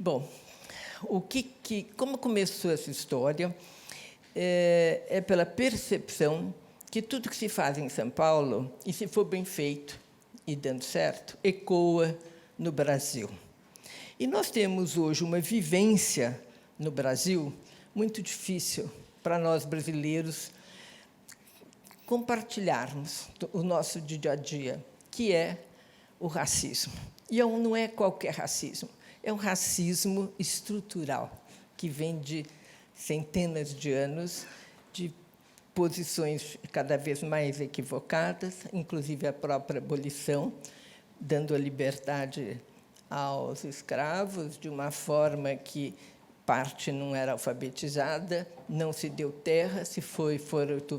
Bom, como começou essa história é pela percepção que tudo que se faz em São Paulo, e se for bem feito e dando certo, ecoa no Brasil. E nós temos hoje uma vivência no Brasil muito difícil para nós brasileiros compartilharmos o nosso dia a dia, que é o racismo. E não é qualquer racismo, é um racismo estrutural, que vem de centenas de anos, de posições cada vez mais equivocadas, inclusive a própria abolição, dando a liberdade aos escravos, de uma forma que parte não era alfabetizada, não se deu terra,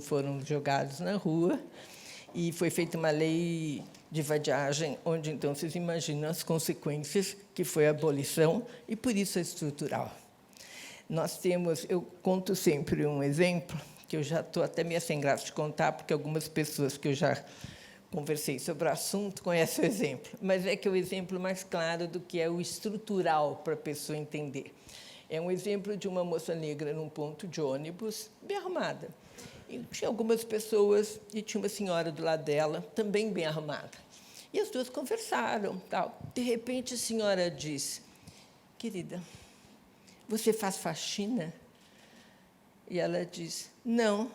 foram jogados na rua, e foi feita uma lei de vadiagem, onde, então, vocês imaginam as consequências que foi a abolição, e, por isso, é estrutural. Nós temos, eu conto sempre um exemplo, que eu já estou até meio sem graça de contar, porque algumas pessoas que eu já conversei sobre o assunto conhecem o exemplo, mas é que é o exemplo mais claro do que é o estrutural para a pessoa entender. É um exemplo de uma moça negra num ponto de ônibus, bem arrumada. E tinha algumas pessoas, e tinha uma senhora do lado dela, também bem arrumada. E as duas conversaram. Tal. De repente, a senhora disse, querida, você faz faxina? E ela disse, não,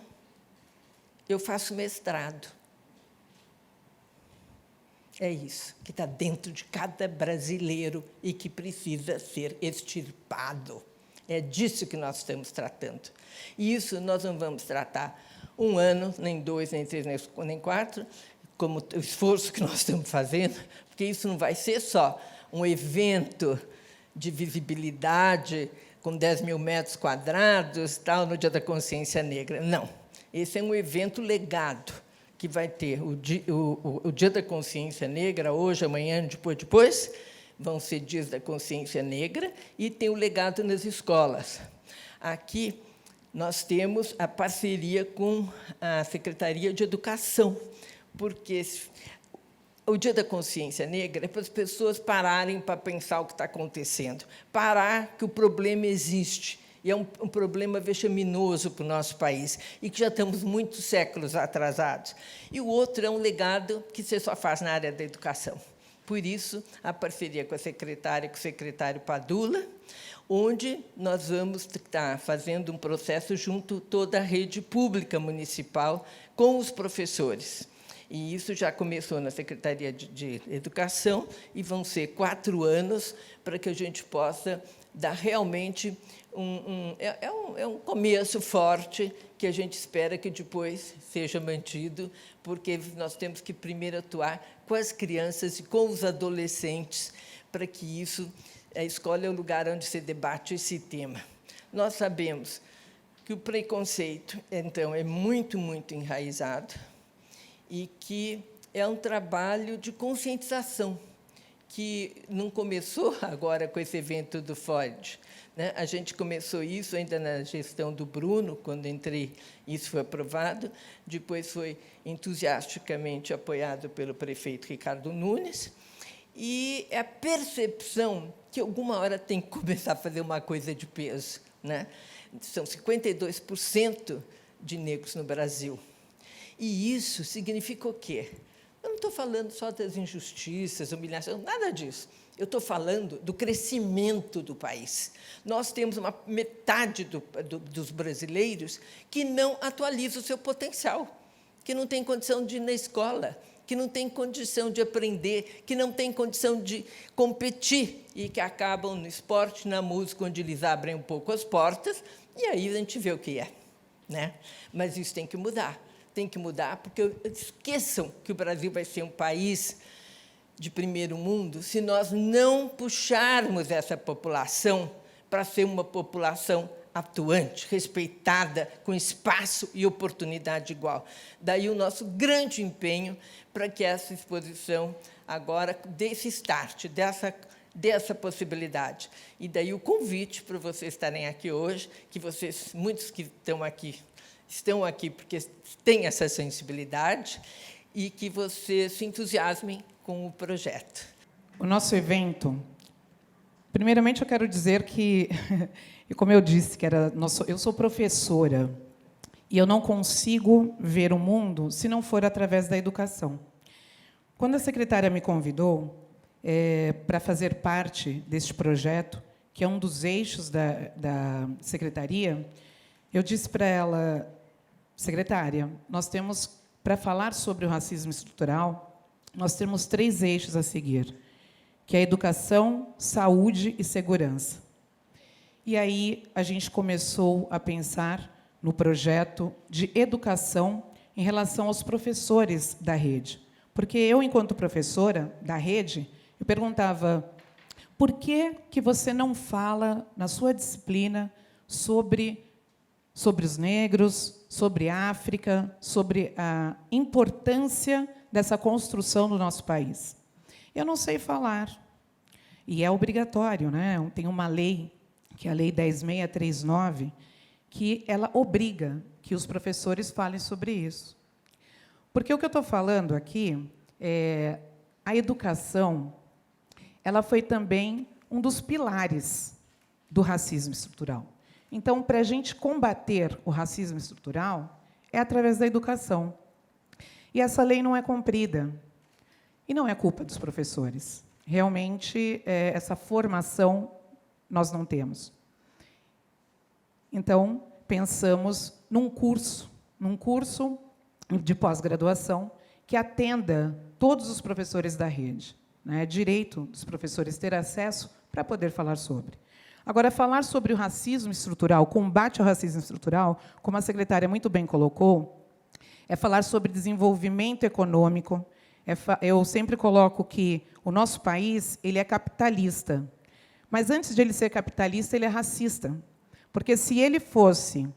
eu faço mestrado. É isso que está dentro de cada brasileiro e que precisa ser extirpado. É disso que nós estamos tratando. E isso nós não vamos tratar um ano, nem 2, nem 3, nem 4, como o esforço que nós estamos fazendo, porque isso não vai ser só um evento de visibilidade com 10 mil metros quadrados, tal, no Dia da Consciência Negra. Não. Esse é um evento legado, que vai ter o Dia da Consciência Negra, hoje, amanhã, depois, vão ser Dias da Consciência Negra, e tem o legado nas escolas. Aqui, nós temos a parceria com a Secretaria de Educação, porque o Dia da Consciência Negra é para as pessoas pararem para pensar o que está acontecendo, parar que o problema existe, e é um problema vexaminoso para o nosso país, e que já estamos muitos séculos atrasados. E o outro é um legado que você só faz na área da educação. Por isso, a parceria com a secretária, com o secretário Padula, onde nós vamos estar fazendo um processo junto a toda a rede pública municipal com os professores. E isso já começou na Secretaria de Educação, e vão ser 4 anos para que a gente possa dar realmente um começo forte, que a gente espera que depois seja mantido, porque nós temos que primeiro atuar com as crianças e com os adolescentes, para que isso, a escola é o lugar onde se debate esse tema. Nós sabemos que o preconceito, então, é muito, muito enraizado, e que é um trabalho de conscientização, que não começou agora com esse evento do Ford. Né? A gente começou isso ainda na gestão do Bruno, quando entrei, isso foi aprovado, depois foi entusiasticamente apoiado pelo prefeito Ricardo Nunes, e é a percepção que, alguma hora, tem que começar a fazer uma coisa de peso. Né? São 52% de negros no Brasil. E isso significa o quê? Eu não estou falando só das injustiças, humilhação, nada disso. Eu estou falando do crescimento do país. Nós temos uma metade dos brasileiros que não atualiza o seu potencial, que não tem condição de ir na escola, que não tem condição de aprender, que não tem condição de competir, e que acabam no esporte, na música, onde eles abrem um pouco as portas, e aí a gente vê o que é. Né? Mas isso tem que mudar. Tem que mudar, porque esqueçam que o Brasil vai ser um país de primeiro mundo se nós não puxarmos essa população para ser uma população atuante, respeitada, com espaço e oportunidade igual. Daí o nosso grande empenho para que essa exposição agora dê esse start, dessa possibilidade. E daí o convite para vocês estarem aqui hoje, que vocês, muitos que estão aqui porque têm essa sensibilidade, e que vocês se entusiasmem com o projeto. O nosso evento Primeiramente, eu quero dizer que, como eu disse, eu sou professora, e eu não consigo ver o mundo se não for através da educação. Quando a secretária me convidou para fazer parte deste projeto, que é um dos eixos da secretaria, eu disse para ela, secretária, nós temos, para falar sobre o racismo estrutural, nós temos 3 eixos a seguir, que é educação, saúde e segurança. E aí a gente começou a pensar no projeto de educação em relação aos professores da rede. Porque eu, enquanto professora da rede, eu perguntava, por que você não fala, na sua disciplina, sobre os negros, sobre a África, sobre a importância dessa construção do nosso país? Eu não sei falar. E é obrigatório, né? Tem uma lei, que é a Lei 10.639, que ela obriga que os professores falem sobre isso. Porque o que eu estou falando aqui é a educação, ela foi também um dos pilares do racismo estrutural. Então, para a gente combater o racismo estrutural, é através da educação. E essa lei não é cumprida. E não é culpa dos professores. Realmente, essa formação nós não temos. Então, pensamos num curso de pós-graduação que atenda todos os professores da rede. Né? Direito dos professores ter acesso para poder falar sobre. Agora, falar sobre o racismo estrutural, combate ao racismo estrutural, como a secretária muito bem colocou, é falar sobre desenvolvimento econômico. Eu sempre coloco que o nosso país ele é capitalista, mas, antes de ele ser capitalista, ele é racista. Porque, se ele fosse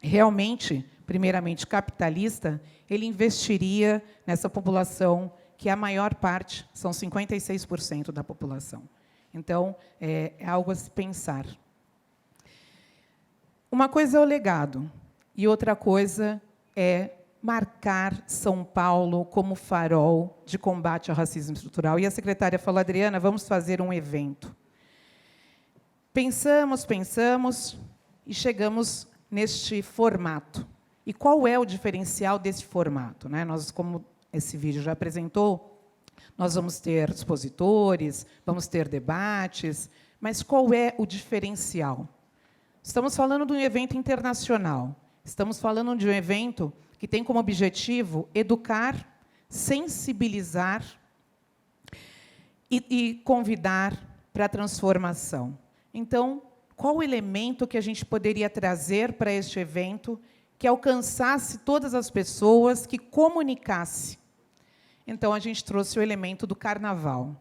realmente, primeiramente, capitalista, ele investiria nessa população, que a maior parte, são 56% da população. Então, é algo a se pensar. Uma coisa é o legado, e outra coisa é marcar São Paulo como farol de combate ao racismo estrutural. E a secretária falou, Adriana, vamos fazer um evento. Pensamos, e chegamos neste formato. E qual é o diferencial desse formato? Né? Nós, como esse vídeo já apresentou, nós vamos ter expositores, vamos ter debates, mas qual é o diferencial? Estamos falando de um evento internacional, estamos falando de um evento que tem como objetivo educar, sensibilizar e convidar para a transformação. Então, qual o elemento que a gente poderia trazer para este evento que alcançasse todas as pessoas, que comunicasse? Então, a gente trouxe o elemento do carnaval,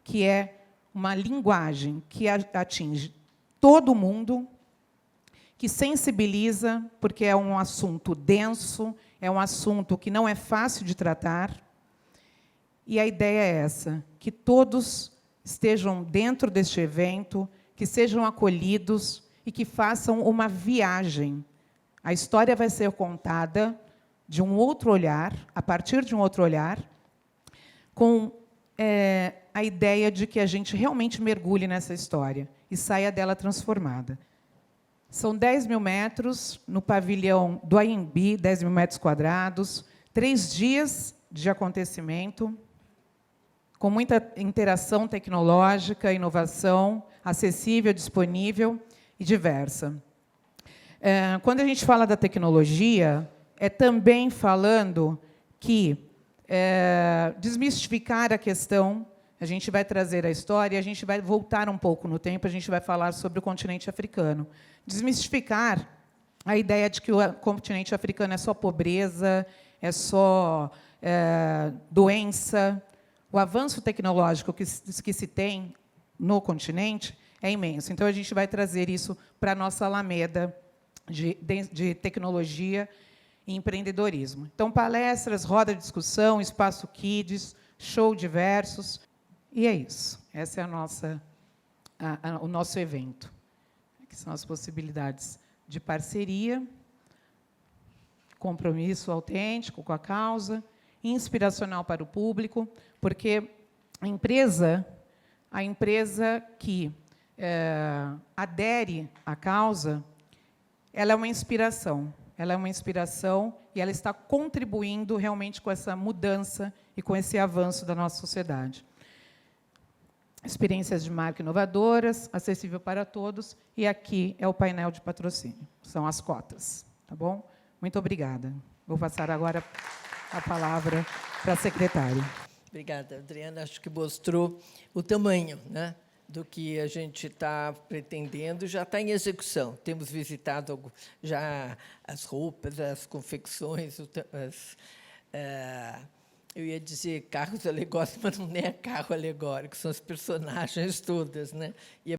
que é uma linguagem que atinge todo mundo, que sensibiliza, porque é um assunto denso, é um assunto que não é fácil de tratar. E a ideia é essa, que todos estejam dentro deste evento, que sejam acolhidos e que façam uma viagem. A história vai ser contada de um outro olhar, a partir de um outro olhar, com a ideia de que a gente realmente mergulhe nessa história e saia dela transformada. São 10 mil metros no pavilhão do AMB, 10 mil metros quadrados, 3 dias de acontecimento, com muita interação tecnológica, inovação, acessível, disponível e diversa. Quando a gente fala da tecnologia, é também falando que desmistificar a questão, a gente vai trazer a história, a gente vai voltar um pouco no tempo, a gente vai falar sobre o continente africano. Desmistificar a ideia de que o continente africano é só pobreza, é só doença. O avanço tecnológico que se tem no continente é imenso. Então, a gente vai trazer isso para a nossa alameda de tecnologia e empreendedorismo. Então, palestras, roda de discussão, espaço kids, show diversos. E é isso. Essa é o nosso evento, que são as possibilidades de parceria, compromisso autêntico com a causa, inspiracional para o público, porque a empresa que adere à causa, ela é uma inspiração. Ela é uma inspiração e ela está contribuindo realmente com essa mudança e com esse avanço da nossa sociedade. Experiências de marca inovadoras, acessível para todos, e aqui é o painel de patrocínio. São as cotas, tá bom? Muito obrigada. Vou passar agora a palavra para a secretária. Obrigada, Adriana. Acho que mostrou o tamanho, né, do que a gente está pretendendo, já está em execução. Temos visitado já as roupas, as confecções, eu ia dizer carros alegóricos, mas não é carro alegórico, são as personagens todas, né? E